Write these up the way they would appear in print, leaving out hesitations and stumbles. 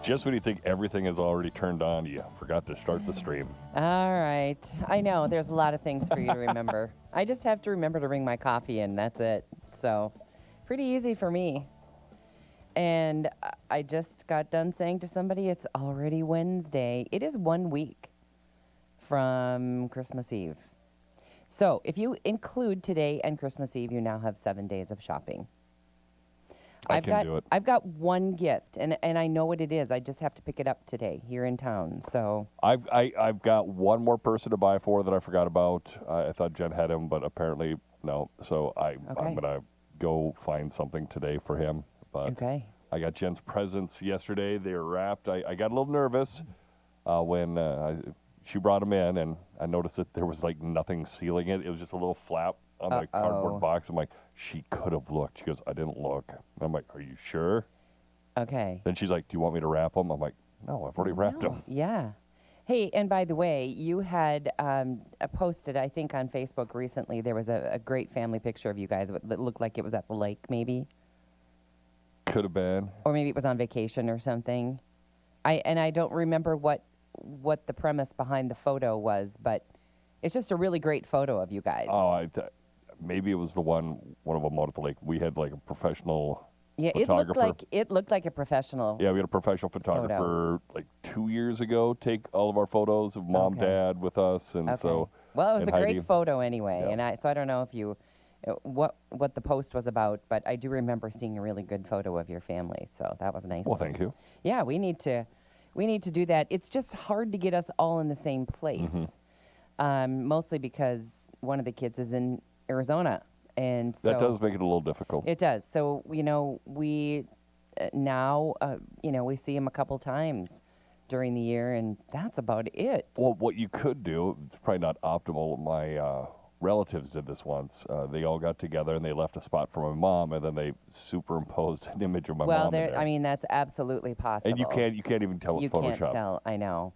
Just when you think everything is already turned on, you forgot to start the stream. All right. I know there's a lot of things for you to remember. I just have to remember to bring my coffee in. That's it. So pretty easy for me. And I just got done saying to somebody, it's already Wednesday. It is 1 week from Christmas Eve. So if you include today and Christmas Eve, you now have 7 days of shopping. I can do it. I've got one gift, and I know what it is. I just have to pick it up today here in town. So I've got one more person to buy for that I forgot about. I thought Jen had him, but apparently no. So I'm gonna go find something today for him. But I got Jen's presents yesterday. They were wrapped. I got a little nervous when she brought them in, and I noticed that there was like nothing sealing it. It was just a little flap on the cardboard box. I'm like, she could have looked. She goes, I didn't look. And I'm like, are you sure? Okay. Then she's like, do you want me to wrap them? I'm like, no, I've already wrapped them. Yeah. Hey, and by the way, you had posted, I think, on Facebook recently, there was a great family picture of you guys that looked like it was at the lake, maybe. Could have been. Or maybe it was on vacation or something. I don't remember what the premise behind the photo was, but it's just a really great photo of you guys. Oh, maybe it was one of them out at the lake. We had like a professional photographer. It looked like a professional. Yeah, we had a professional photographer like 2 years ago take all of our photos of mom, dad with us, and so. Well, it was a Heidi. great photo anyway, Yeah. and I don't know if you what the post was about, but I do remember seeing a really good photo of your family, so that was nice. Well, thank you. Yeah, we need to do that. It's just hard to get us all in the same place, mostly because one of the kids is in Arizona, and so That does make it a little difficult. it does. So we now we see him a couple times during the year, and that's about it. Well, what you could do, it's probably not optimal. My relatives did this once. They all got together and they left a spot for my mom, and then they superimposed an image of my mom. Well, I mean, that's absolutely possible. And you can't even tell with Photoshop. You can't tell. I know.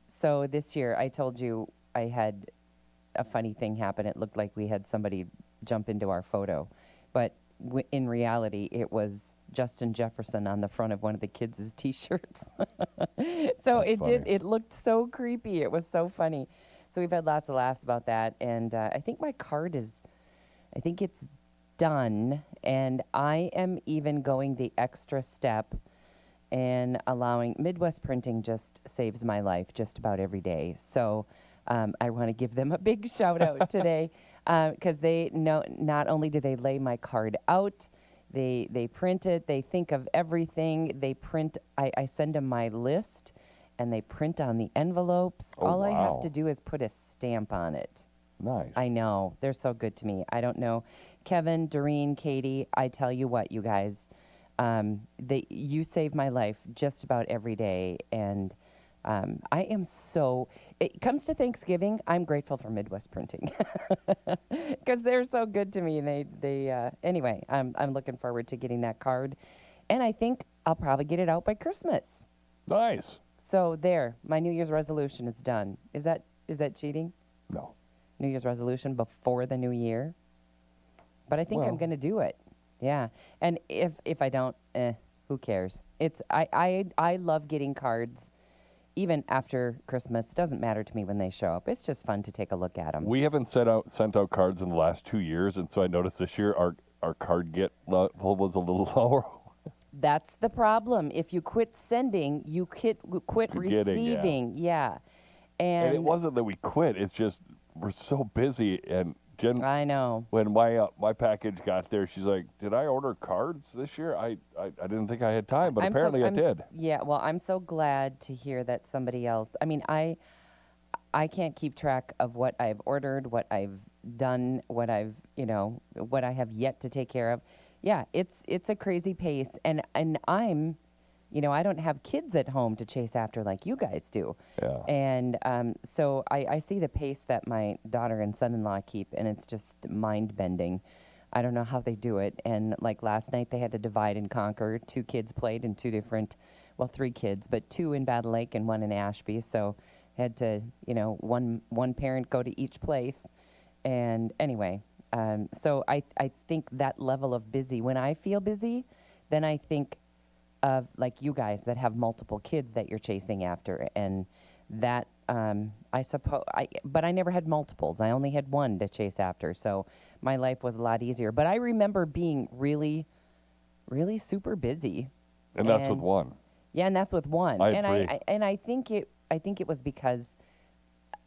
So this year, I told you I had a funny thing happen. It looked like we had somebody jump into our photo, but in reality, it was Justin Jefferson on the front of one of the kids' T-shirts. So it looked so creepy. It was so funny. So we've had lots of laughs about that, and I think my card it's done, and I am even going the extra step and allowing Midwest Printing just saves my life just about every day. So I want to give them a big shout out today because they know not only do they lay my card out, they print it, they think of everything, they print. I send them my list, and they print on the envelopes. Oh, All I have wow. to do is put a stamp on it. Nice. I know. They're so good to me. I don't know. Kevin, Doreen, Katie, I tell you what, you guys, you save my life just about every day. And I am so, it comes to Thanksgiving, I'm grateful for Midwest Printing because they're so good to me. Anyway, I'm looking forward to getting that card. And I think I'll probably get it out by Christmas. Nice. So there, my New Year's resolution is done. Is that cheating? No. New Year's resolution before the new year? But I think I'm going to do it. Yeah. And if I don't, who cares? I love getting cards even after Christmas. It doesn't matter to me when they show up. It's just fun to take a look at them. We haven't sent out cards in the last 2 years, and so I noticed this year our card get level was a little lower. That's the problem. If you quit sending, you quit receiving. Yeah. And it wasn't that we quit. It's just we're so busy. And Jen, I know. When my package got there, she's like, "Did I order cards this year? I didn't think I had time, but apparently I did." Yeah. Well, I'm so glad to hear that somebody else. I mean, I can't keep track of what I've ordered, what I've done, what I have yet to take care of. Yeah, it's a crazy pace, and I'm, I don't have kids at home to chase after like you guys do. Yeah. And so I see the pace that my daughter and son-in-law keep, and it's just mind-bending. I don't know how they do it. And like last night, they had to divide and conquer. 2 kids played in 2 different, 3 kids, but 2 in Battle Lake and 1 in Ashby. So had to, one parent go to each place. And anyway. So I think that level of busy, when I feel busy, then I think of like you guys that have multiple kids that you're chasing after, and that I suppose but I never had multiples. I only had one to chase after, so my life was a lot easier. But I remember being really, really super busy. And that's with one. Yeah, and that's with one. I had three. I think it was because,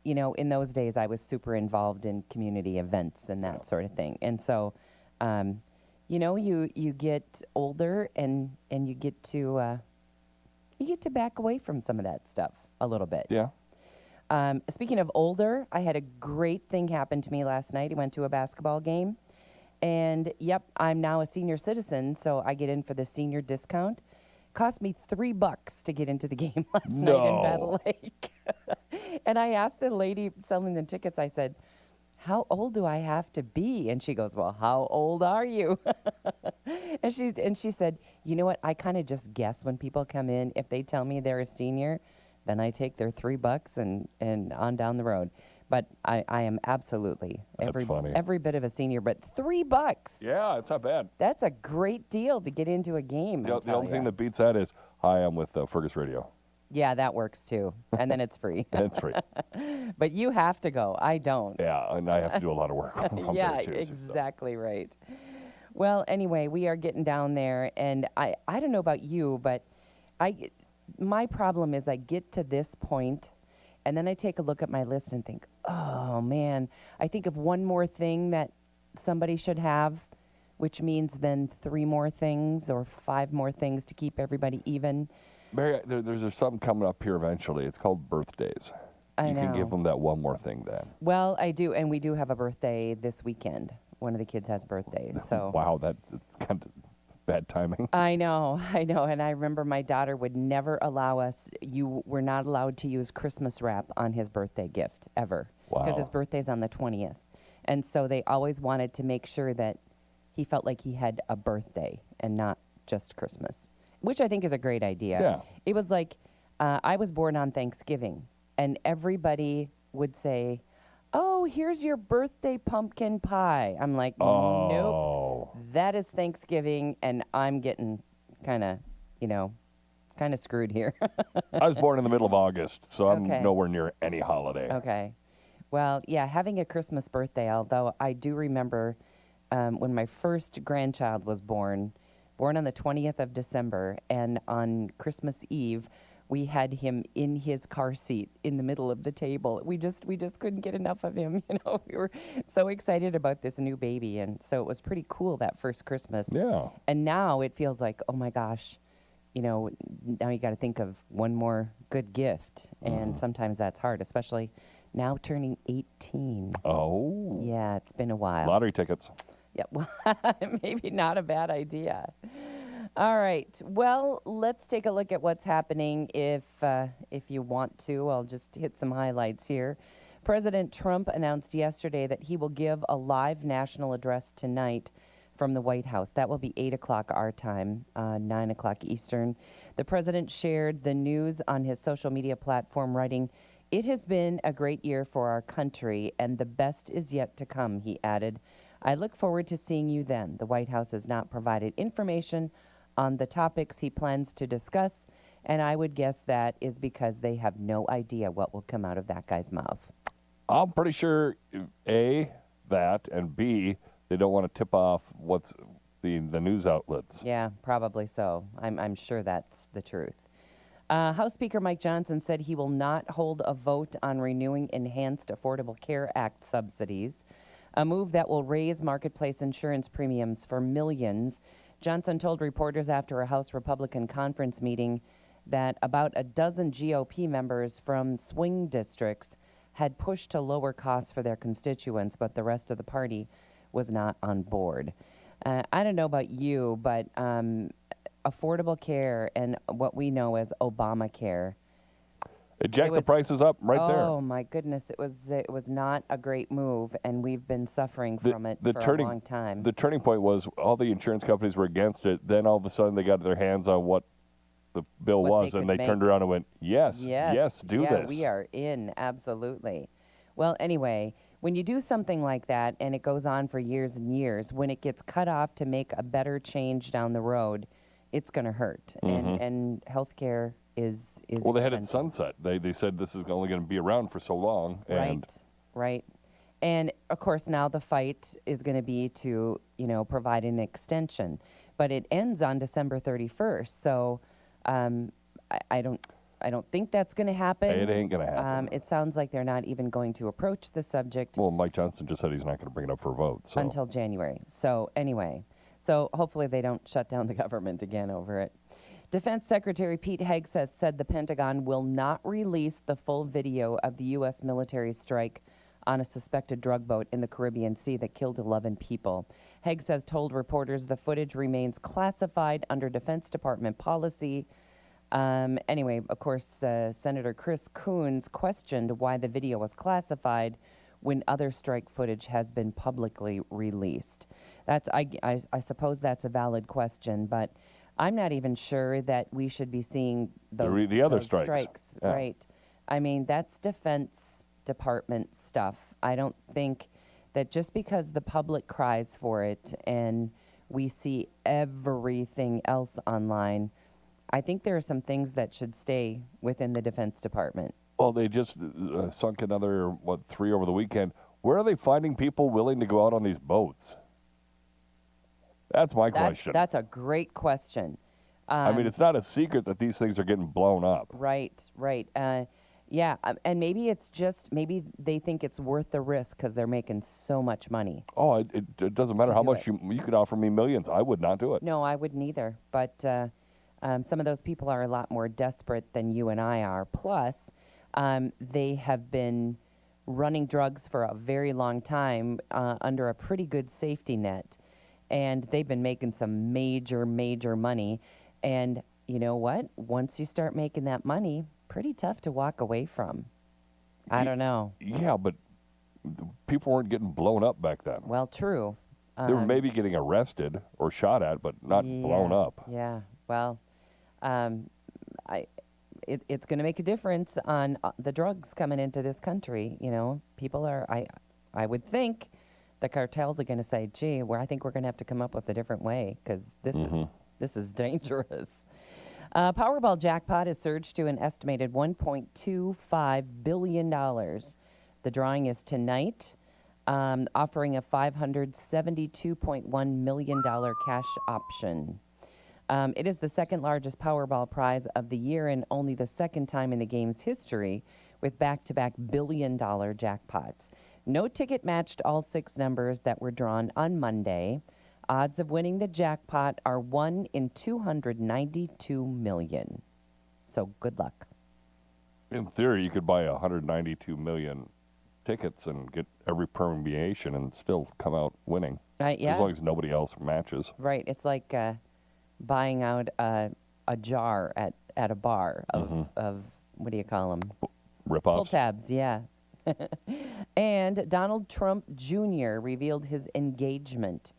you know, in those days I was super involved in community events and that sort of thing. And so, you know, you get older and you get to back away from some of that stuff a little bit. Yeah. Speaking of older, I had a great thing happen to me last night. I went to a basketball game, and yep, I'm now a senior citizen, so I get in for the senior discount. Cost me $3 to get into the game last night in Battle Lake. And I asked the lady selling the tickets, I said, how old do I have to be? And she goes, well, how old are you? and she said, you know what? I kind of just guess when people come in. If they tell me they're a senior, then I take their $3 and on down the road. But I am absolutely every bit of a senior. But $3. Yeah, it's not bad. That's a great deal to get into a game. The only thing that beats that is, hi, I'm with Fergus Radio. Yeah, that works too. And then it's free. And it's free. But you have to go. I don't. Yeah, and I have to do a lot of work. Yeah, exactly right. Well, anyway, we are getting down there. And I don't know about you, but my problem is I get to this point, and then I take a look at my list and think, oh, man, I think of one more thing that somebody should have, which means then 3 more things or 5 more things to keep everybody even. Mary, there's something coming up here eventually. It's called birthdays. I know. You can give them that one more thing then. Well, I do, and we do have a birthday this weekend. One of the kids has birthdays, so. Wow, that's kind of bad timing. I know, and I remember my daughter would never allow us, you were not allowed to use Christmas wrap on his birthday gift, ever. Wow. Because his birthday's on the 20th. And so they always wanted to make sure that he felt like he had a birthday and not just Christmas, which I think is a great idea. Yeah. It was like, I was born on Thanksgiving, and everybody would say, oh, here's your birthday pumpkin pie. I'm like, nope, that is Thanksgiving, and I'm getting kind of screwed here. I was born in the middle of August, so I'm nowhere near any holiday. Okay. Well, yeah, having a Christmas birthday, although I do remember when my first grandchild was born on the 20th of December, and on Christmas Eve, we had him in his car seat in the middle of the table. We just couldn't get enough of him. You know, we were so excited about this new baby, and so it was pretty cool that first Christmas. Yeah. And now it feels like, oh my gosh, you know, now you got to think of one more good gift, and sometimes that's hard, especially now turning 18. Oh. Yeah, it's been a while. Lottery tickets. Yeah, well, maybe not a bad idea. All right. Well, let's take a look at what's happening. If you want to, I'll just hit some highlights here. President Trump announced yesterday that he will give a live national address tonight from the White House. That will be 8 o'clock our time, 9 o'clock Eastern. The president shared the news on his social media platform, writing, "It has been a great year for our country, and the best is yet to come," he added. "I look forward to seeing you then." The White House has not provided information on the topics he plans to discuss, and I would guess that is because they have no idea what will come out of that guy's mouth. I'm pretty sure, A, that, and B, they don't want to tip off what's the news outlets. Yeah, probably so. I'm sure that's the truth. House Speaker Mike Johnson said he will not hold a vote on renewing Enhanced Affordable Care Act subsidies, a move that will raise marketplace insurance premiums for millions. Johnson told reporters after a House Republican conference meeting that about a dozen GOP members from swing districts had pushed to lower costs for their constituents, but the rest of the party was not on board. I don't know about you, but affordable care and what we know as Obamacare, It jacked the prices up right there. Oh my goodness, it was not a great move, and we've been suffering from it for a long time. The turning point was all the insurance companies were against it. Then all of a sudden they got their hands on what the bill was, and they turned around and went, yes, do this. Yeah, we are in, absolutely. Well, anyway, when you do something like that and it goes on for years and years, when it gets cut off to make a better change down the road, it's going to hurt. And healthcare is well, they had it expensive. sunset. They said this is only going to be around for so long. And Right. And of course, now the fight is going to be to, provide an extension, but it ends on December 31st. So I don't think that's going to happen. It ain't going to happen. It sounds like they're not even going to approach the subject. Well, Mike Johnson just said he's not going to bring it up for a vote. So. Until January. So anyway, hopefully they don't shut down the government again over it. Defense Secretary Pete Hegseth said the Pentagon will not release the full video of the U.S. military strike on a suspected drug boat in the Caribbean Sea that killed 11 people. Hegseth told reporters the footage remains classified under Defense Department policy. Anyway, of course, Senator Chris Coons questioned why the video was classified when other strike footage has been publicly released. I suppose that's a valid question, but I'm not even sure that we should be seeing those strikes. Yeah. Right. I mean, that's Defense Department stuff. I don't think that just because the public cries for it and we see everything else online, I think there are some things that should stay within the Defense Department. Well, they just sunk another, 3 over the weekend. Where are they finding people willing to go out on these boats? That's my question. That's a great question. I mean, it's not a secret that these things are getting blown up. Right. Yeah, and maybe they think it's worth the risk because they're making so much money. Oh, it doesn't matter how much you could offer me millions. I would not do it. No, I wouldn't either. But some of those people are a lot more desperate than you and I are. Plus, they have been running drugs for a very long time under a pretty good safety net. And they've been making some major money. And you know what? Once you start making that money, pretty tough to walk away from. I don't know. Yeah, but people weren't getting blown up back then. Well, true. They were maybe getting arrested or shot at, but not blown up. Yeah. Well, it's going to make a difference on the drugs coming into this country. People are. I would think the cartels are going to say, "Gee, I think we're going to have to come up with a different way because this is dangerous." Powerball jackpot has surged to an estimated $1.25 billion. The drawing is tonight, offering a $572.1 million cash option. It is the second largest Powerball prize of the year and only the second time in the game's history with back-to-back billion-dollar jackpots. No ticket matched all 6 numbers that were drawn on Monday. Odds of winning the jackpot are 1 in 292 million. So good luck. In theory, you could buy 192 million tickets and get every permutation and still come out winning. Yeah. As long as nobody else matches. Right. It's like buying out a jar at a bar of what do you call them? Rip-offs? Pull tabs, yeah. And Donald Trump Jr. revealed his engagement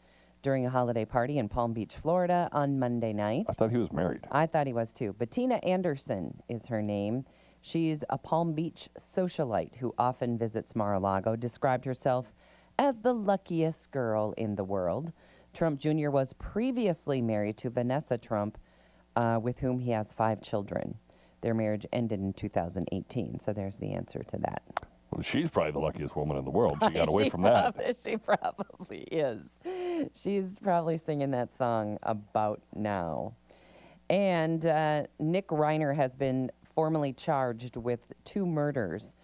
during a holiday party in Palm Beach, Florida on Monday night. I thought he was married. I thought he was too. Bettina Anderson is her name. She's a Palm Beach socialite who often visits Mar-a-Lago, described herself as the luckiest girl in the world. Trump Jr. was previously married to Vanessa Trump, with whom he has 5 children. Their marriage ended in 2018, so there's the answer to that. Well, she's probably the luckiest woman in the world. She got away from that. She probably is. She's probably singing that song about now. And Nick Reiner has been formally charged with 2 murders,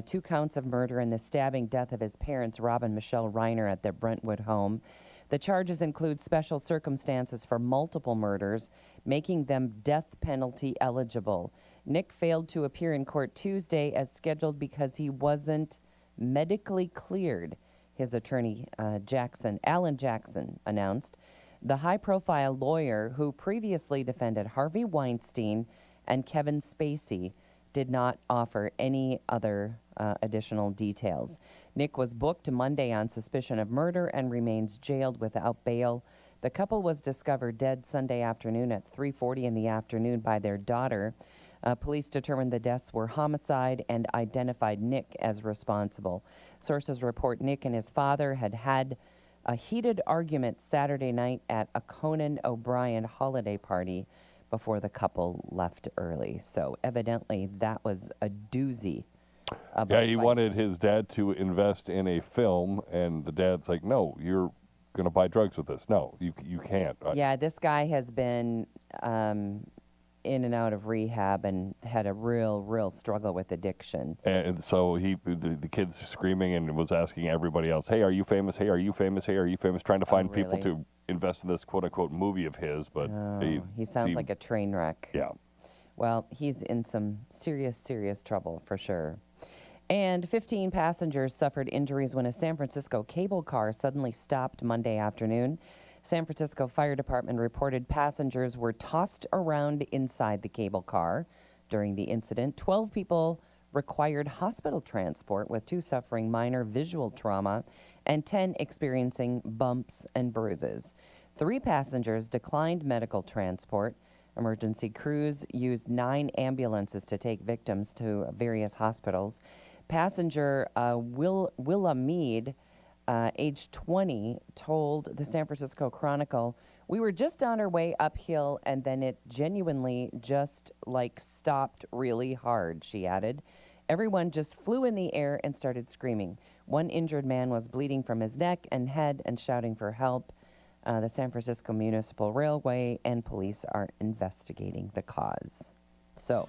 2 counts of murder and the stabbing death of his parents, Rob and Michelle Reiner, at their Brentwood home. The charges include special circumstances for multiple murders, making them death penalty eligible. Nick failed to appear in court Tuesday as scheduled because he wasn't medically cleared, his attorney Alan Jackson announced. The high-profile lawyer who previously defended Harvey Weinstein and Kevin Spacey did not offer any other additional details. Nick was booked Monday on suspicion of murder and remains jailed without bail. The couple was discovered dead Sunday afternoon at 3:40 in the afternoon by their daughter. Police determined the deaths were homicide and identified Nick as responsible. Sources report Nick and his father had a heated argument Saturday night at a Conan O'Brien holiday party before the couple left early. So evidently that was a doozy of a Yeah, he fight. wanted his dad to invest in a film, and the dad's like, no, you're going to buy drugs with this. No, you can't. Yeah, this guy has been in and out of rehab and had a real struggle with addiction. And so the kid's screaming and was asking everybody else, hey, are you famous? Hey, are you famous? Hey, are you famous? Trying to find people to invest in this quote-unquote movie of his. But he sounds like a train wreck. Yeah. Well, he's in some serious trouble for sure. And 15 passengers suffered injuries when a San Francisco cable car suddenly stopped Monday afternoon. San Francisco Fire Department reported passengers were tossed around inside the cable car during the incident. 12 people required hospital transport, with 2 suffering minor visual trauma and 10 experiencing bumps and bruises. 3 passengers declined medical transport. Emergency crews used 9 ambulances to take victims to various hospitals. Passenger Willa Mead, age 20, told the San Francisco Chronicle, "We were just on our way uphill and then it genuinely just stopped really hard," she added. Everyone just flew in the air and started screaming. One injured man was bleeding from his neck and head and shouting for help. The San Francisco Municipal Railway and police are investigating the cause. So,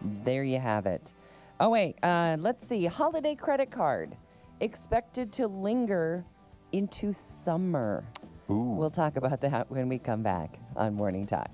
there you have it. Oh, wait, let's see. Holiday credit card expected to linger into summer. Ooh. We'll talk about that when we come back on Morning Talk.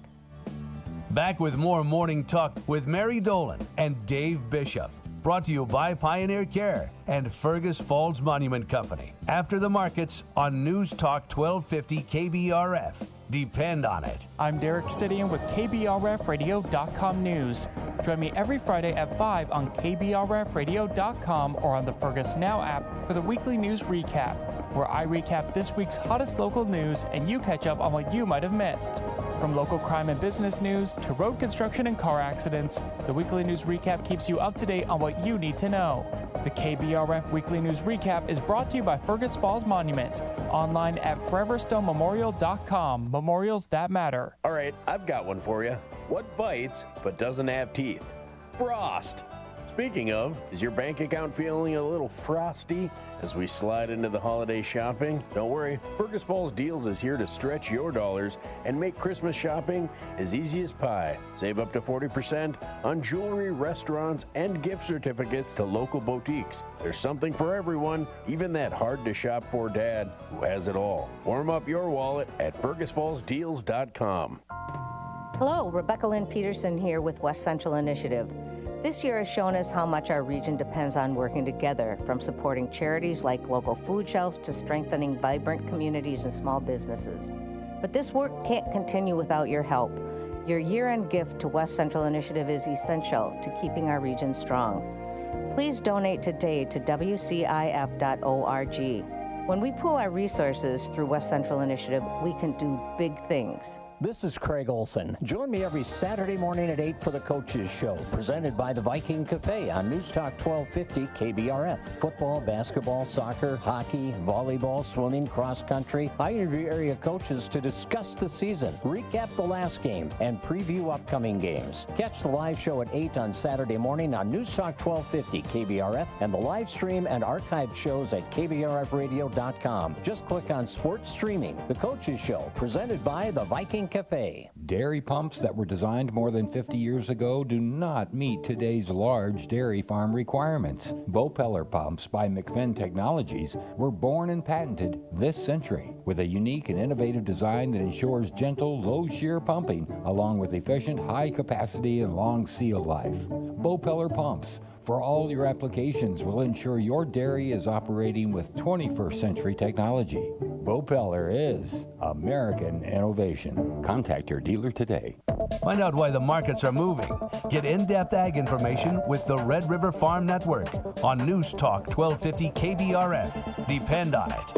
Back with more Morning Talk with Mary Dolan and Dave Bishop. Brought to you by Pioneer Care and Fergus Falls Monument Company. After the markets on News Talk 1250 KBRF. Depend on it. I'm Derek Sidian with KBRFradio.com News. Join me every Friday at 5 on KBRFradio.com or on the Fergus Now app for the weekly news recap, where I recap this week's hottest local news and you catch up on what you might have missed. From local crime and business news to road construction and car accidents, the weekly news recap keeps you up to date on what you need to know. The KBRF Weekly News Recap is brought to you by Fergus Falls Monument, online at foreverstonmemorial.com. Memorials that matter. All right, I've got one for you. What bites but doesn't have teeth? Frost. Speaking of, is your bank account feeling a little frosty as we slide into the holiday shopping? Don't worry, Fergus Falls Deals is here to stretch your dollars and make Christmas shopping as easy as pie. Save up to 40% on jewelry, restaurants, and gift certificates to local boutiques. There's something for everyone, even that hard-to-shop-for dad who has it all. Warm up your wallet at fergusfallsdeals.com. Hello, Rebecca Lynn Peterson here with West Central Initiative. This year has shown us how much our region depends on working together, from supporting charities like local food shelves to strengthening vibrant communities and small businesses. But this work can't continue without your help. Your year-end gift to West Central Initiative is essential to keeping our region strong. Please donate today to WCIF.org. When we pool our resources through West Central Initiative, we can do big things. This is Craig Olson. Join me every Saturday morning at 8 for the Coaches Show, presented by the Viking Cafe on News Talk 1250 KBRF. Football, basketball, soccer, hockey, volleyball, swimming, cross country. I interview area coaches to discuss the season, recap the last game, and preview upcoming games. Catch the live show at 8 on Saturday morning on News Talk 1250 KBRF and the live stream and archived shows at KBRFradio.com. Just click on Sports Streaming. The Coaches Show, presented by the Viking Cafe. Dairy pumps that were designed more than 50 years ago do not meet today's large dairy farm requirements. Bopeller pumps by McFinn Technologies were born and patented this century with a unique and innovative design that ensures gentle, low-shear pumping along with efficient, high capacity and long seal life. Bopeller pumps for all your applications will ensure your dairy is operating with 21st century technology. Bopeller is American innovation. Contact your dealer today. Find out why the markets are moving. Get in-depth ag information with the Red River Farm Network on News Talk 1250 KBRF. Depend on it.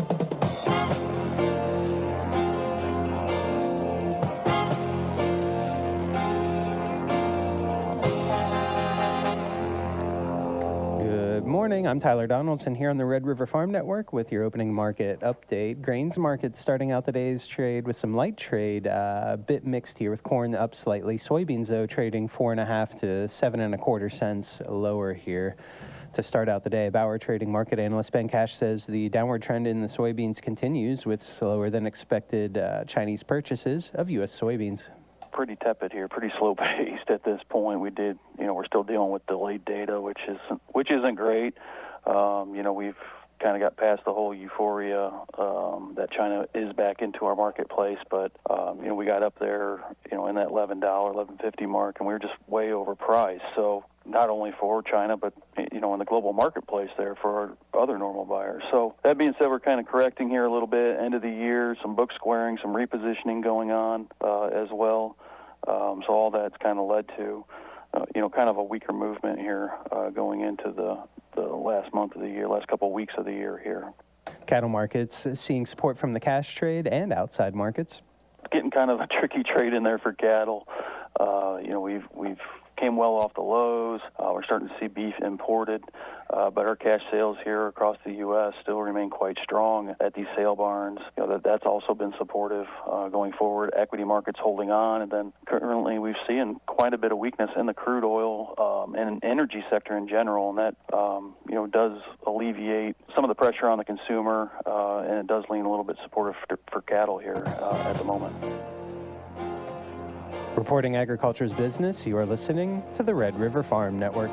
Good morning. morning. I'm Tyler Donaldson here on the Red River Farm Network with your opening market update. Grains market starting out the day's trade with some light trade, a bit mixed here with corn up slightly. Soybeans, though, trading 4.5 to 7.25 cents lower here to start out the day. Bauer Trading market analyst Ben Cash says the downward trend in the soybeans continues with slower than expected Chinese purchases of U.S. soybeans. Pretty tepid here, pretty slow paced at this point. We're still dealing with delayed data, which isn't great. We've kind of got past the whole euphoria that China is back into our marketplace, but we got up there, in that $11, $11.50 mark, and we were just way overpriced. So not only for China, but in the global marketplace there for our other normal buyers. So that being said, we're kind of correcting here a little bit. End of the year, some book squaring, some repositioning going on as well. So all that's kind of led to, kind of a weaker movement here going into the last month of the year, last couple of weeks of the year here. Cattle markets seeing support from the cash trade and outside markets. It's getting kind of a tricky trade in there for cattle. We've came well off the lows. We're starting to see beef imported, but our cash sales here across the U.S. still remain quite strong at these sale barns. That's also been supportive going forward. Equity markets holding on, and then currently we've seen quite a bit of weakness in the crude oil and energy sector in general, and that does alleviate some of the pressure on the consumer, and it does lean a little bit supportive for cattle here at the moment. Reporting agriculture's business, you are listening to the Red River Farm Network.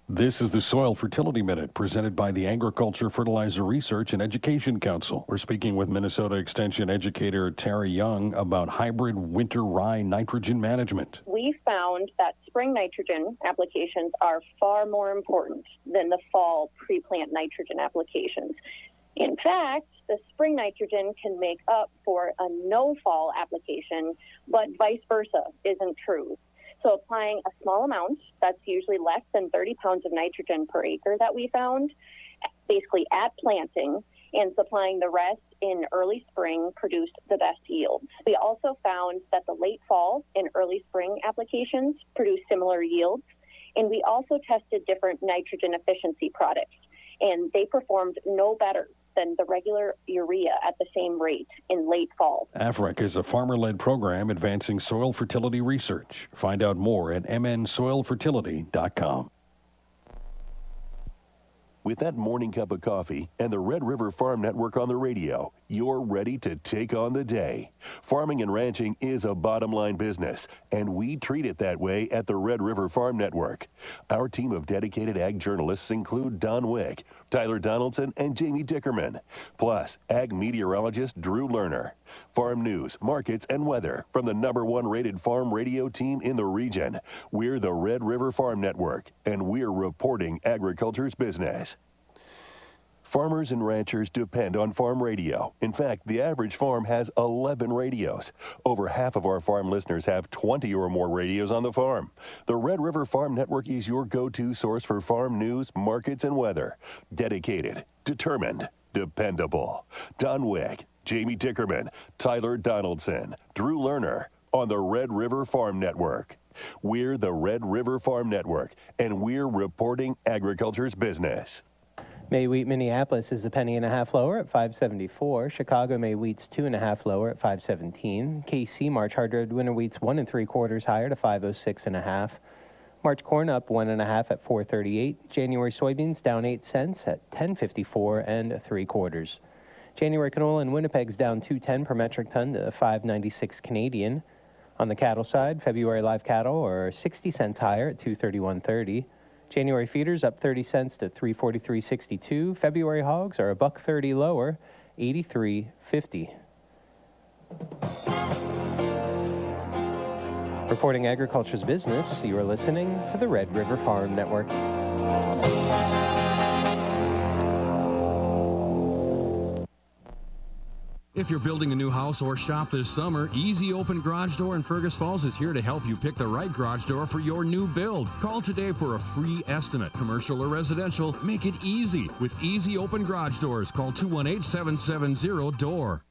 This is the Soil Fertility Minute, presented by the Agriculture, Fertilizer Research and Education Council. We're speaking with Minnesota Extension educator Terry Young about hybrid winter rye nitrogen management. We found that spring nitrogen applications are far more important than the fall pre-plant nitrogen applications. In fact, the spring nitrogen can make up for a no-fall application, but vice versa isn't true. So applying a small amount, that's usually less than 30 pounds of nitrogen per acre that we found, basically at planting, and supplying the rest in early spring produced the best yields. We also found that the late fall and early spring applications produced similar yields, and we also tested different nitrogen efficiency products, and they performed no better than the regular urea at the same rate in late fall. AFREC is a farmer-led program advancing soil fertility research. Find out more at mnsoilfertility.com. With that morning cup of coffee and the Red River Farm Network on the radio, you're ready to take on the day. Farming and ranching is a bottom-line business, and we treat it that way at the Red River Farm Network. Our team of dedicated ag journalists include Don Wick, Tyler Donaldson, and Jamie Dickerman, plus ag meteorologist Drew Lerner. Farm news, markets, and weather from the #1 rated farm radio team in the region. We're the Red River Farm Network, and we're reporting agriculture's business. Farmers and ranchers depend on farm radio. In fact, the average farm has 11 radios. Over half of our farm listeners have 20 or more radios on the farm. The Red River Farm Network is your go-to source for farm news, markets, and weather. Dedicated, determined, dependable. Don Wick, Jamie Dickerman, Tyler Donaldson, Drew Lerner on the Red River Farm Network. We're the Red River Farm Network, and we're reporting agriculture's business. May wheat Minneapolis is a penny and a half lower at 5.74. Chicago May wheat's 2.5 lower at 5.17. KC March hard red winter wheat's 1 3/4 higher to 5.06.5. March corn up 1.5 at 4.38. January soybeans down 8 cents at 10.54 3/4. January canola in Winnipeg's down 2.10 per metric ton to 5.96 Canadian. On the cattle side, February live cattle are 60 cents higher at 231.30. January feeders up 30 cents to 343.62. February hogs are $1.30 lower, 83.50. Reporting agriculture's business, you are listening to the Red River Farm Network. If you're building a new house or shop this summer, Easy Open Garage Door in Fergus Falls is here to help you pick the right garage door for your new build. Call today for a free estimate. Commercial or residential, make it easy with Easy Open Garage Doors. Call 218-770-DOOR.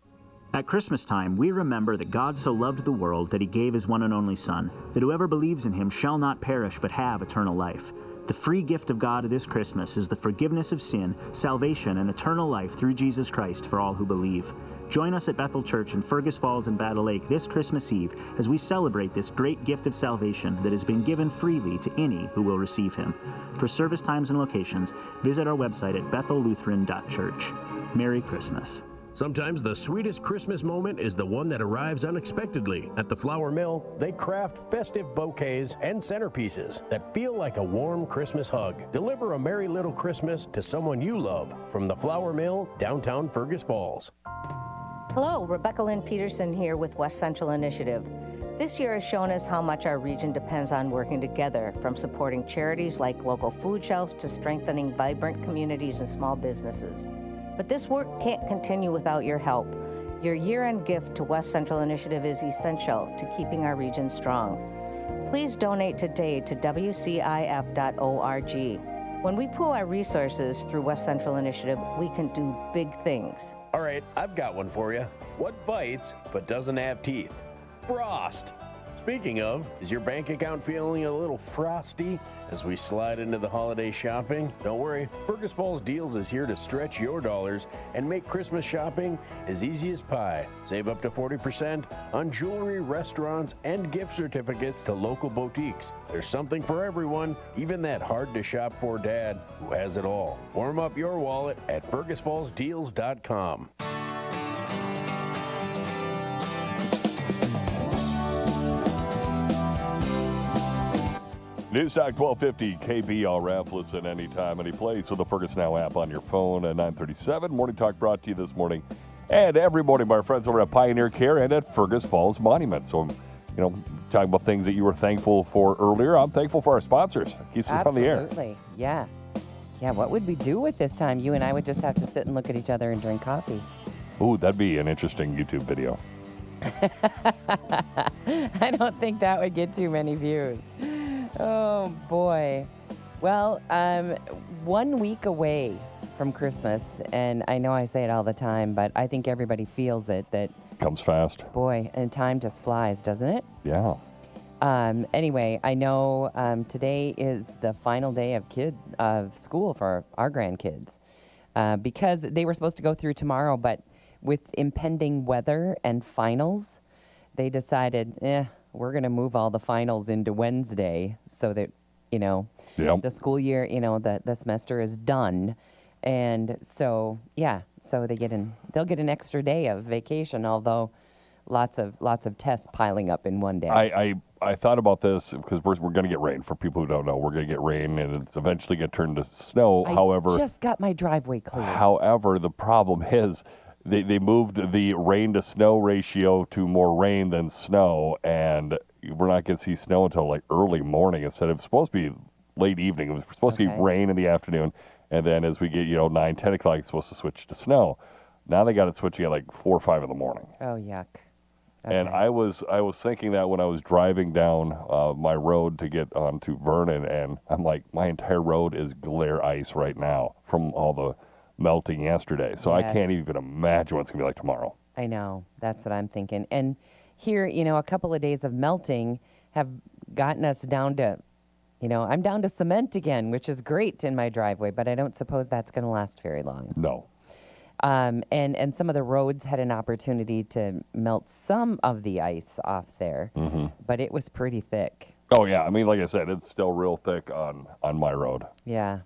At Christmas time, we remember that God so loved the world that he gave his one and only Son, that whoever believes in him shall not perish but have eternal life. The free gift of God this Christmas is the forgiveness of sin, salvation, and eternal life through Jesus Christ for all who believe. Join us at Bethel Church in Fergus Falls and Battle Lake this Christmas Eve as we celebrate this great gift of salvation that has been given freely to any who will receive him. For service times and locations, visit our website at bethellutheran.church. Merry Christmas. Sometimes the sweetest Christmas moment is the one that arrives unexpectedly. At the Flour Mill, they craft festive bouquets and centerpieces that feel like a warm Christmas hug. Deliver a merry little Christmas to someone you love from the Flour Mill, downtown Fergus Falls. Hello, Rebecca Lynn Peterson here with West Central Initiative. This year has shown us how much our region depends on working together, from supporting charities like local food shelves to strengthening vibrant communities and small businesses. But this work can't continue without your help. Your year-end gift to West Central Initiative is essential to keeping our region strong. Please donate today to WCIF.org. When we pool our resources through West Central Initiative, we can do big things. All right, I've got one for you. What bites but doesn't have teeth? Frost. Speaking of, is your bank account feeling a little frosty as we slide into the holiday shopping? Don't worry, Fergus Falls Deals is here to stretch your dollars and make Christmas shopping as easy as pie. Save up to 40% on jewelry, restaurants, and gift certificates to local boutiques. There's something for everyone, even that hard-to-shop-for dad who has it all. Warm up your wallet at fergusfallsdeals.com. News Talk 1250 KBRF. Listen anytime, any place with the Fergus Now app on your phone at 9:37. Morning Talk brought to you this morning and every morning by our friends over at Pioneer Care and at Fergus Falls Monument. So, talking about things that you were thankful for earlier. I'm thankful for our sponsors. It keeps us on the air. Absolutely. Yeah. Yeah, what would we do with this time? You and I would just have to sit and look at each other and drink coffee. Ooh, that'd be an interesting YouTube video. I don't think that would get too many views. Oh, boy. Well, 1 week away from Christmas, and I know I say it all the time, but I think everybody feels it, that comes fast. Boy, and time just flies, doesn't it? Yeah. Anyway, I know today is the final day of school for our grandkids because they were supposed to go through tomorrow, but with impending weather and finals, they decided, we're going to move all the finals into Wednesday so that, the school year, the semester is done. And so, so they'll get an extra day of vacation, although lots of tests piling up in one day. I thought about this because we're going to get rain. For people who don't know, we're going to get rain, and it's eventually going to turn to snow. I just got my driveway cleared. However, the problem is they moved the rain to snow ratio to more rain than snow, and we're not going to see snow until like early morning instead of supposed to be late evening. It was supposed to be rain in the afternoon, and then as we get 9, 10 o'clock, it's supposed to switch to snow. Now they got it switching at like 4 or 5 in the morning. Oh, yuck. Okay. And I was thinking that when I was driving down my road to get onto Vernon, and I'm like, my entire road is glare ice right now from all the melting yesterday. So yes. I can't even imagine what it's going to be like tomorrow. I know. That's what I'm thinking. And here, a couple of days of melting have gotten us down to, I'm down to cement again, which is great in my driveway, but I don't suppose that's going to last very long. No. And some of the roads had an opportunity to melt some of the ice off there, but it was pretty thick. Oh, yeah. I mean, like I said, it's still real thick on my road. Yeah.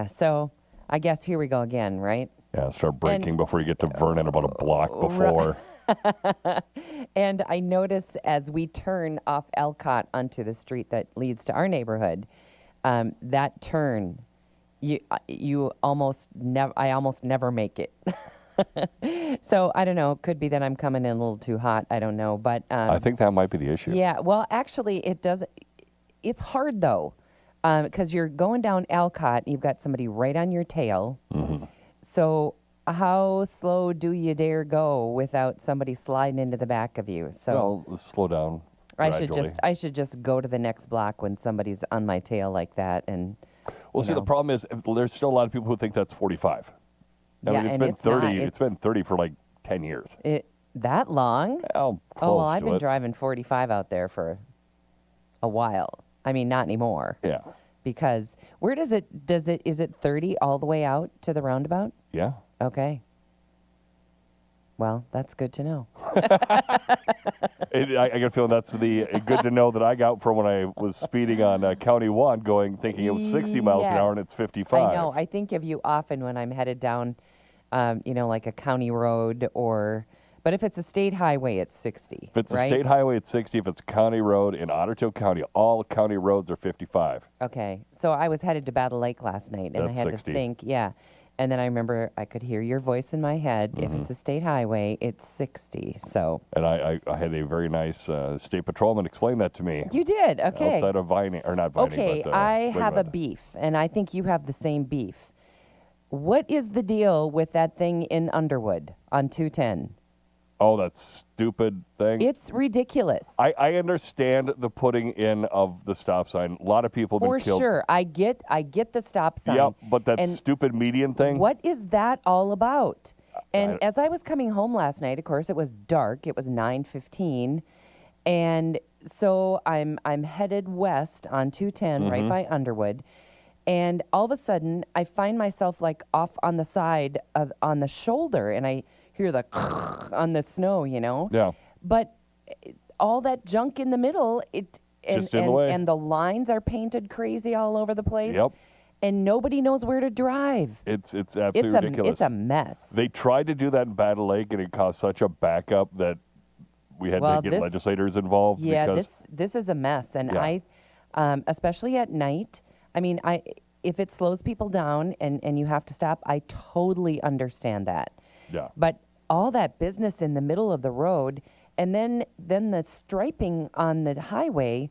So I guess here we go again, right? Yeah, start braking before you get to Vernon, about a block before. And I notice as we turn off Elcott onto the street that leads to our neighborhood, that turn, I almost never make it. So I don't know. Could be that I'm coming in a little too hot. I don't know, but I think that might be the issue. Yeah. Well, actually, it does. It's hard though, because you're going down Elcott. You've got somebody right on your tail. So how slow do you dare go without somebody sliding into the back of you? So well, slow down. I should just go to the next block when somebody's on my tail like that. And well, see, the problem is there's still a lot of people who think that's 45. I mean, it's been 30. It's been 30 for like 10 years. That long? Well, close oh, well, I've to been it. driving 45 out there for a while. I mean, not anymore. Yeah. Because where is it 30 all the way out to the roundabout? Yeah. Okay. Well, that's good to know. I get a feeling that's the good to know that I got from when I was speeding on County 1 thinking it was 60 miles an hour and it's 55. I know. I think of you often when I'm headed down, like a county road but if it's a state highway, it's 60, If it's right? a state highway, it's 60. If it's a county road in Ottertail County, all county roads are 55. Okay. So I was headed to Battle Lake last night, and That's I had 60. to think, And then I remember I could hear your voice in my head. If it's a state highway, it's 60. So. And I had a very nice state patrolman explain that to me. You did? Okay. Outside of Vining, or not Vining, Okay, but I have a Wigmund. beef, and I think you have the same beef. What is the deal with that thing in Underwood on 210? Oh, that stupid thing. It's ridiculous. I understand the putting in of the stop sign. A lot of people have For been killed. sure. I get the stop sign. Yep, but that And stupid median thing. What is that all about? And as I was coming home last night, of course, it was dark. It was 9:15, and so I'm headed west on 210 right by Underwood, and all of a sudden I find myself like off on the side on the shoulder, and I hear the on the snow, Yeah. But all that junk in the middle, Just in the way. and the lines are painted crazy all over the place. Yep. And nobody knows where to drive. It's absolutely ridiculous. It's a mess. They tried to do that in Battle Lake, and it caused such a backup that we had to get legislators involved. Yeah, because this is a mess, and Yeah. especially at night. I mean, if it slows people down and you have to stop, I totally understand that. Yeah. But all that business in the middle of the road, and then the striping on the highway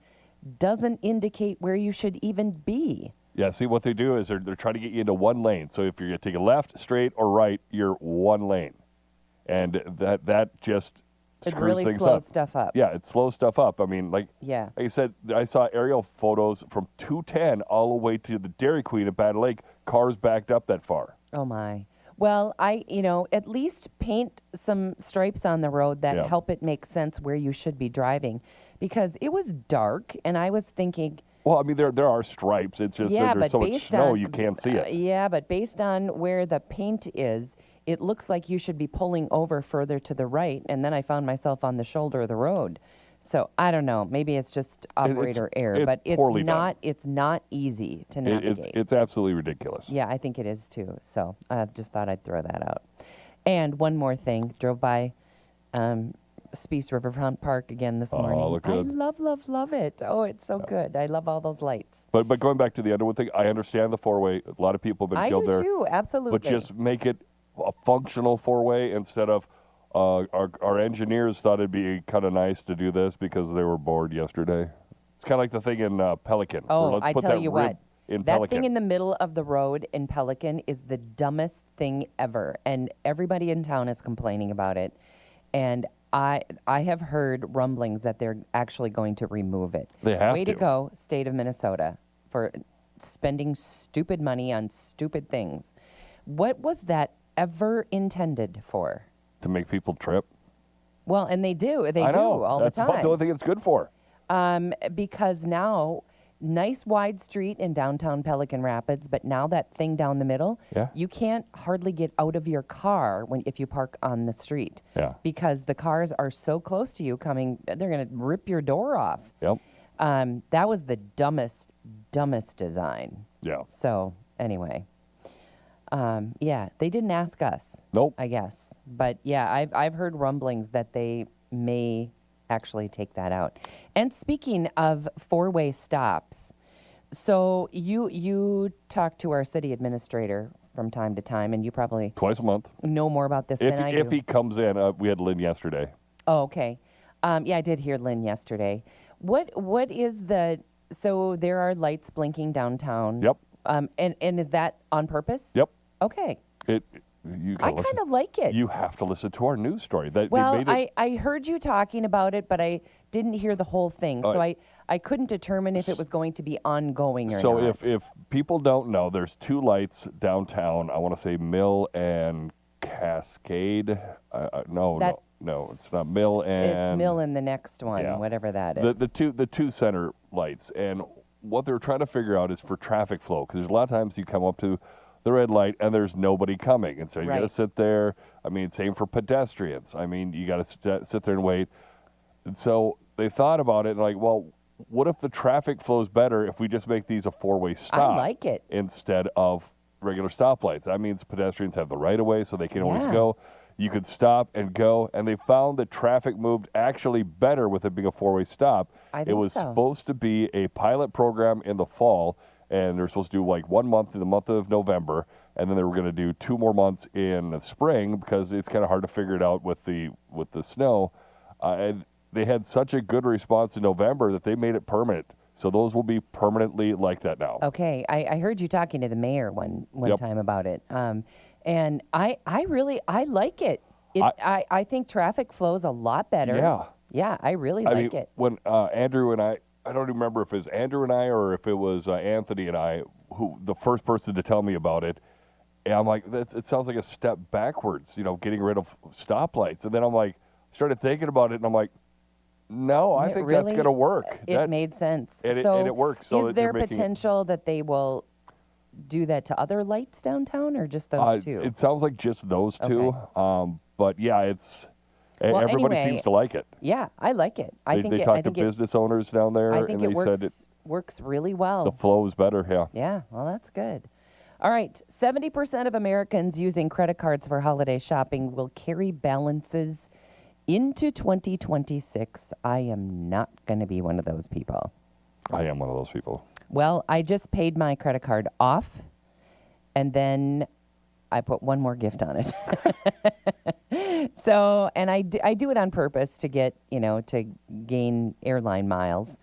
doesn't indicate where you should even be. Yeah, see, what they do is they're trying to get you into one lane. So if you're going to take a left, straight, or right, you're one lane. And that just It screws really things slows up. stuff up. Yeah, it slows stuff up. I mean, like I said, I saw aerial photos from 210 all the way to the Dairy Queen at Battle Lake. Cars backed up that far. Oh, my. Well, at least paint some stripes on the road that help it make sense where you should be driving. Because it was dark, and I was thinking... Well, I mean, there are stripes. It's just that there's so much snow you can't see it. Yeah, but based on where the paint is, it looks like you should be pulling over further to the right, and then I found myself on the shoulder of the road. So I don't know. Maybe it's just operator error, but it's not easy to navigate. It's absolutely ridiculous. Yeah, I think it is too. So I just thought I'd throw that out. And one more thing, drove by Speece Riverfront Park again this morning. Look good. I love it. Oh, it's so good. I love all those lights. But going back to the Underwood thing, I understand the four-way. A lot of people have been killed there. I do too, absolutely. But just make it a functional four-way instead of our engineers thought it'd be kind of nice to do this because they were bored yesterday. It's kind of like the thing in Pelican. Oh, I tell you what. That That thing in the middle of the road in Pelican is the dumbest thing ever, and everybody in town is complaining about it. And I have heard rumblings that they're actually going to remove it. They have Way to. to go, state of Minnesota, for spending stupid money on stupid things. What was that ever intended for? To make people trip. Well, and they do. They I do know. all That's the time. the only thing it's good for. Because now, nice wide street in downtown Pelican Rapids, but now that thing down the middle, you can't hardly get out of your car if you park on the street. Yeah. Because the cars are so close to you coming, they're going to rip your door off. Yep. That was the dumbest design. Yeah. So, anyway. They didn't ask us. Nope. I guess. But yeah, I've heard rumblings that they may actually take that out. And speaking of four-way stops, so you talk to our city administrator from time to time, and you probably twice a month know more about this than I do. If he comes in, we had Lynn yesterday. Oh, okay. I did hear Lynn yesterday. What is so there are lights blinking downtown. Yep. And is that on purpose? Yep. Okay. I kind of like it. You have to listen to our news story. I heard you talking about it, but I didn't hear the whole thing, so I couldn't determine if it was going to be ongoing or not. So if people don't know, there's two lights downtown. I want to say Mill and Cascade. No, it's not Mill and it's Mill and the next one, whatever that is. The two center lights, and what they're trying to figure out is for traffic flow, because there's a lot of times you come up to the red light and there's nobody coming, and so you got to sit there. I mean, same for pedestrians. I mean, you got to sit there and wait. And so they thought about it and like, well, what if the traffic flows better if we just make these a four-way stop? I like it. Instead of regular stoplights. That means pedestrians have the right of way, so they can always go. You could stop and go, and they found that traffic moved actually better with it being a four-way stop. It was supposed to be a pilot program in the fall, and they're supposed to do like 1 month in the month of November, and then they were going to do 2 more months in the spring because it's kind of hard to figure it out with the snow. And they had such a good response in November that they made it permanent. So those will be permanently like that now. Okay, I heard you talking to the mayor one time about it, and I like it. I think traffic flows a lot better. Yeah, I really like it. When Andrew and I don't remember if it was Andrew and I or if it was Anthony and I, who the first person to tell me about it, and I'm like, it sounds like a step backwards, getting rid of stoplights. And then I'm like, started thinking about it, and I'm like, no, I think that's going to work. It made sense. And it works. So is there potential that they will do that to other lights downtown, or just those two? It sounds like just those two. But yeah, everybody seems to like it. Yeah, I like it. They talked to business owners down there, and they said it works really well. The flow is better, Yeah, well, that's good. All right, 70% of Americans using credit cards for holiday shopping will carry balances into 2026. I am not going to be one of those people. I am one of those people. Well, I just paid my credit card off, and then I put one more gift on it. So, and I do it on purpose to get, to gain airline miles.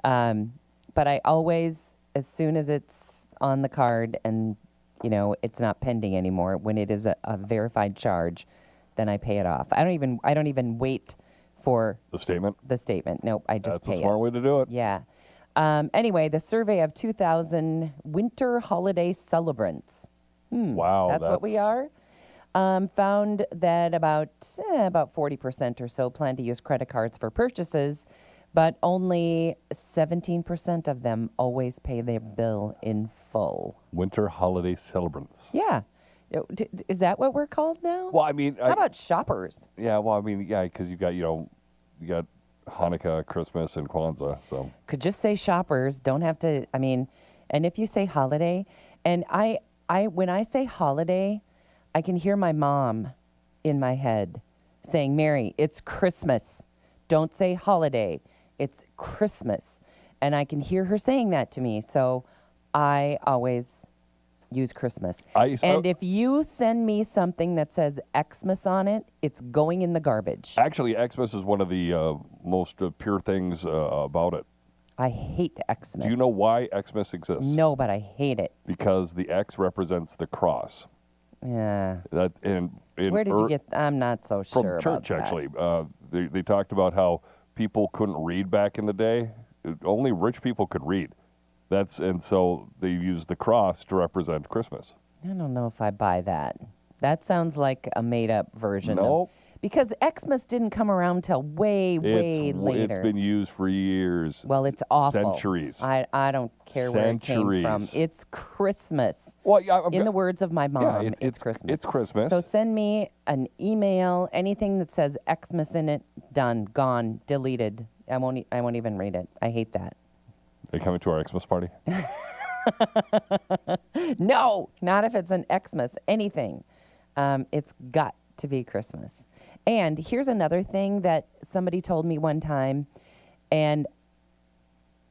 But I always, as soon as it's on the card and, it's not pending anymore, when it is a verified charge, then I pay it off. I don't even wait for the statement. Nope, I just pay it. That's a smart way to do it. Yeah. Anyway, the survey of 2,000 winter holiday celebrants. Wow, that's what we are. Found that about 40% or so plan to use credit cards for purchases, but only 17% of them always pay their bill in full. Winter holiday celebrants. Yeah. Is that what we're called now? Well, I mean, how about shoppers? Yeah, well, I mean, because you got Hanukkah, Christmas, and Kwanzaa. So could just say shoppers. Don't have to. I mean, and if you say holiday, and I when I say holiday, I can hear my mom in my head saying, "Mary, it's Christmas. Don't say holiday. It's Christmas." And I can hear her saying that to me. So I always use Christmas. And if you send me something that says Xmas on it, it's going in the garbage. Actually, Xmas is one of the most pure things about it. I hate Xmas. Do you know why Xmas exists? No, but I hate it. Because the X represents the cross. Yeah. Where did you get? I'm not so sure about that. From church, actually. They talked about how people couldn't read back in the day. Only rich people could read. And so they used the cross to represent Christmas. I don't know if I buy that. That sounds like a made-up version. Nope. Because Xmas didn't come around till way later. It's been used for years. Well, it's awful. Centuries. I don't care where it came from. It's Christmas. Well, in the words of my mom, it's Christmas. It's Christmas. So send me an email, anything that says Xmas in it, done, gone, deleted. I won't even read it. I hate that. Are you coming to our Xmas party? No, not if it's an Xmas, anything. It's got to be Christmas. And here's another thing that somebody told me one time, and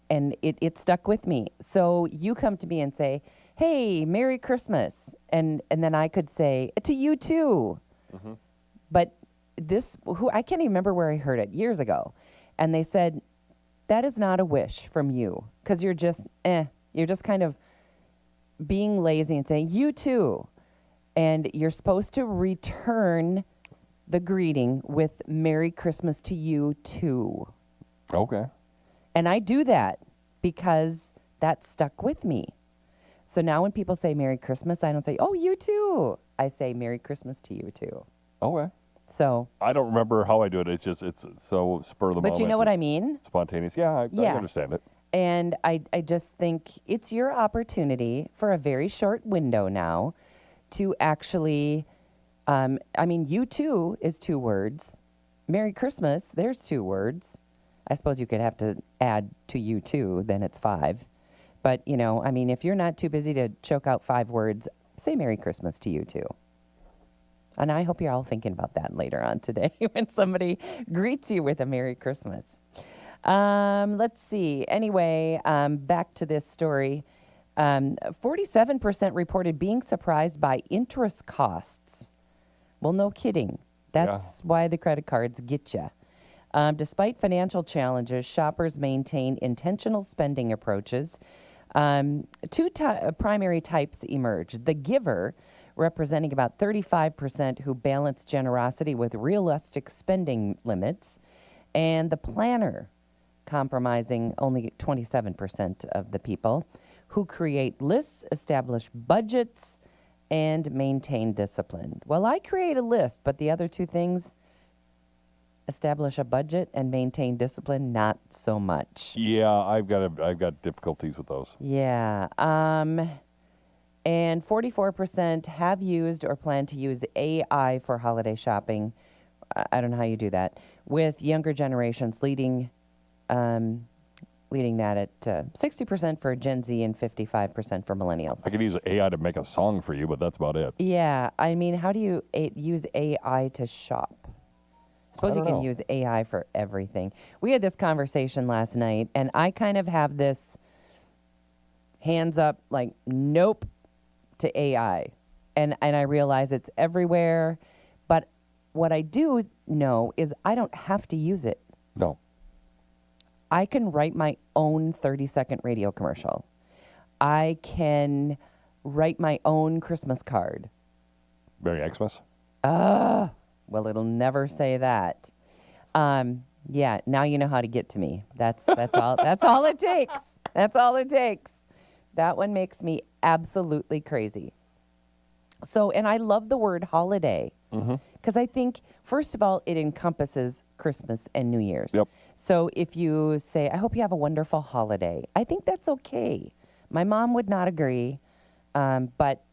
it stuck with me. So you come to me and say, "Hey, Merry Christmas," and then I could say, "To you too." Mm-hmm. But I can't even remember where I heard it, years ago, and they said, "That is not a wish from you, because you're just kind of being lazy and saying, 'You too.' And you're supposed to return the greeting with Merry Christmas to you too." Okay. And I do that because that stuck with me. So now when people say Merry Christmas, I don't say, "Oh, you too." I say Merry Christmas to you too. Okay. So I don't remember how I do it. It's so spur of the moment. But you know what I mean? Spontaneous. Yeah, I understand it. And I just think it's your opportunity for a very short window now to actually, you too is 2 words. Merry Christmas, there's 2 words. I suppose you could have to add to you too, then it's 5. But, if you're not too busy to choke out 5 words, say Merry Christmas to you too. And I hope you're all thinking about that later on today when somebody greets you with a Merry Christmas. Let's see. Anyway, back to this story. 47% reported being surprised by interest costs. Well, no kidding. That's why the credit cards get you. Despite financial challenges, shoppers maintain intentional spending approaches. 2 primary types emerge. The giver, representing about 35% who balance generosity with realistic spending limits, and the planner, compromising only 27% of the people, who create lists, establish budgets, and maintain discipline. Well, I create a list, but the other 2 things, establish a budget and maintain discipline, not so much. Yeah, I've got difficulties with those. Yeah. And 44% have used or plan to use AI for holiday shopping. I don't know how you do that. With younger generations leading that at 60% for Gen Z and 55% for millennials. I could use AI to make a song for you, but that's about it. Yeah. How do you use AI to shop? Suppose you can use AI for everything. We had this conversation last night, and I kind of have this hands up, like, nope to AI. And I realize it's everywhere. But what I do know is I don't have to use it. No. I can write my own 30-second radio commercial. I can write my own Christmas card. Merry Xmas? Well, it'll never say that. Yeah, now you know how to get to me. That's all. That's all it takes. That's all it takes. That one makes me absolutely crazy. So, and I love the word holiday because I think, first of all, it encompasses Christmas and New Year's. Yep. So if you say, I hope you have a wonderful holiday, I think that's okay. My mom would not agree. But,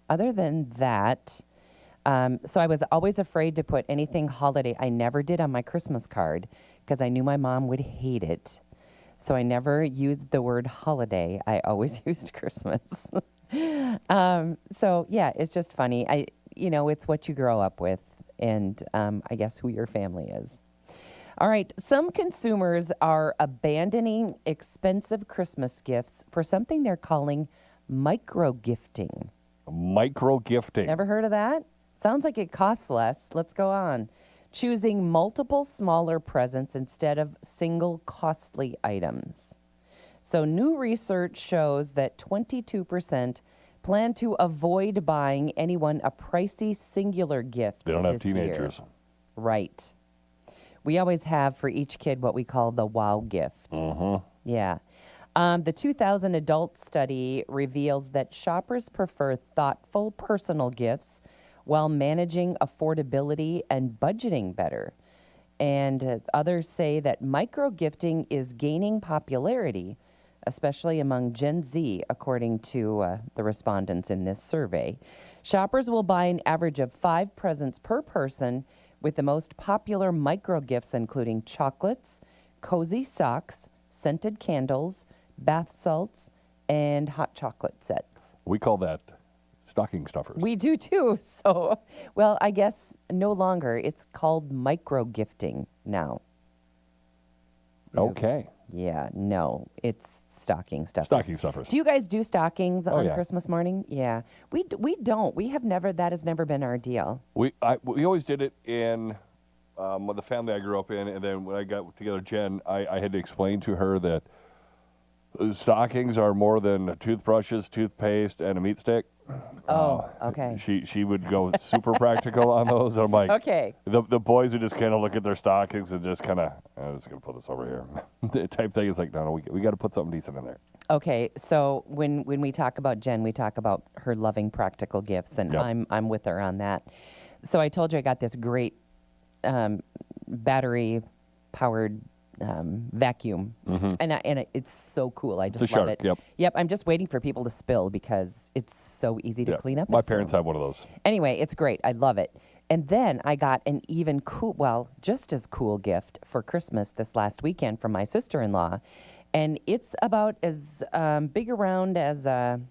other than that, so I was always afraid to put anything holiday. I never did on my Christmas card because I knew my mom would hate it. So I never used the word holiday. I always used Christmas. So yeah, it's just funny. It's what you grow up with and I guess who your family is. All right. Some consumers are abandoning expensive Christmas gifts for something they're calling micro-gifting. Micro-gifting. Never heard of that? Sounds like it costs less. Let's go on. Choosing multiple smaller presents instead of single costly items. So new research shows that 22% plan to avoid buying anyone a pricey singular gift. They don't have this teenagers. Year. Right. We always have for each kid what we call the wow gift. Yeah. The 2000 adult study reveals that shoppers prefer thoughtful personal gifts while managing affordability and budgeting better. And others say that micro-gifting is gaining popularity, especially among Gen Z, according to the respondents in this survey. Shoppers will buy an average of 5 presents per person, with the most popular micro-gifts including chocolates, cozy socks, scented candles, bath salts, and hot chocolate sets. We call that stocking stuffers. We do too. So, well, I guess no longer. It's called micro-gifting now. Okay. Yeah, no, it's stocking stuffers. Stocking stuffers. Do you guys do stockings on Christmas morning? Yeah. We don't. We have never, that has never been our deal. We always did it in the family I grew up in, and then when I got together Jen, I had to explain to her that stockings are more than toothbrushes, toothpaste, and a meat stick. Oh, okay. She would go super practical on those. I'm like, okay. The boys would just kind of look at their stockings and just kind of, I'm just going to put this over here. The type thing is like, no, we got to put something decent in there. Okay, so when we talk about Jen, we talk about her loving practical gifts, and I'm with her on that. So I told you I got this great battery-powered vacuum, and it's so cool. I just love it. Yep. I'm just waiting for people to spill because it's so easy to clean up. My parents have one of those. Anyway, it's great. I love it. And then I got an even just as cool gift for Christmas this last weekend from my sister-in-law. And it's about as big around as, not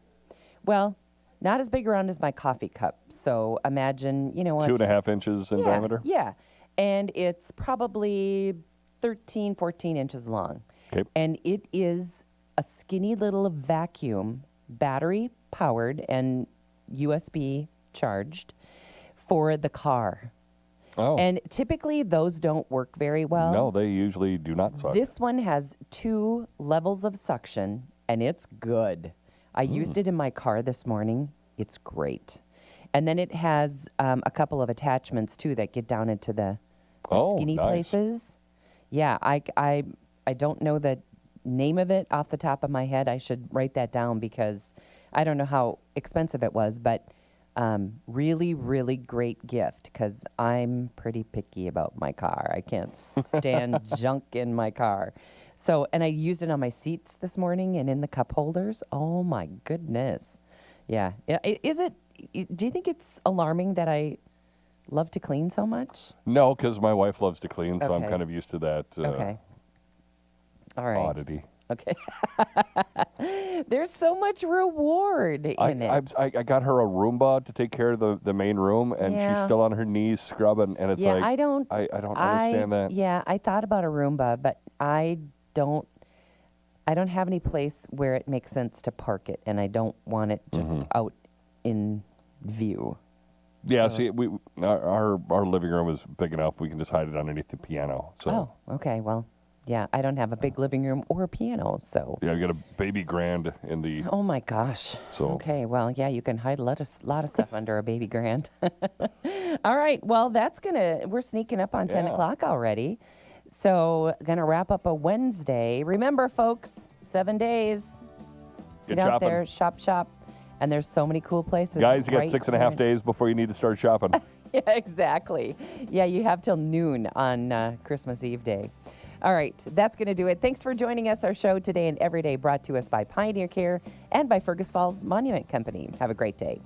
as big around as my coffee cup. So imagine, 2.5 inches in diameter? Yeah. And it's probably 13, 14 inches long. Okay. And it is a skinny little vacuum, battery powered and USB charged for the car. Oh. And typically those don't work very well. No, they usually do not suck. This one has 2 levels of suction, and it's good. I used it in my car this morning. It's great. And then it has a couple of attachments, too, that get down into the skinny places. Yeah, I don't know the name of it off the top of my head. I should write that down because I don't know how expensive it was, but really, really great gift because I'm pretty picky about my car. I can't stand junk in my car. So, and I used it on my seats this morning and in the cup holders. Oh my goodness. Yeah. Is it, do you think it's alarming that I love to clean so much? No, because my wife loves to clean, so I'm kind of used to that All right. oddity. Okay. There's so much reward in it. I got her a Roomba to take care of the main room, and she's still on her knees scrubbing, and it's like, I don't understand that. Yeah, I thought about a Roomba, but I don't have any place where it makes sense to park it, and I don't want it just out in view. Yeah, see, our living room is big enough. We can just hide it underneath the piano. So. Oh, okay, well. Yeah, I don't have a big living room or a piano, so. Yeah, you got a baby grand in the. Oh my gosh. So. Okay, well, yeah, you can hide a lot of stuff under a baby grand. All right, well, we're sneaking up on 10 o'clock already. So, gonna wrap up a Wednesday. Remember, folks, 7 days. Get out there, shop. And there's so many cool places. Guys, you got 6.5 days before you need to start shopping. Yeah, exactly. Yeah, you have till noon on Christmas Eve day. All right, that's going to do it. Thanks for joining us. Our show today and every day brought to us by Pioneer Care and by Fergus Falls Monument Company. Have a great day.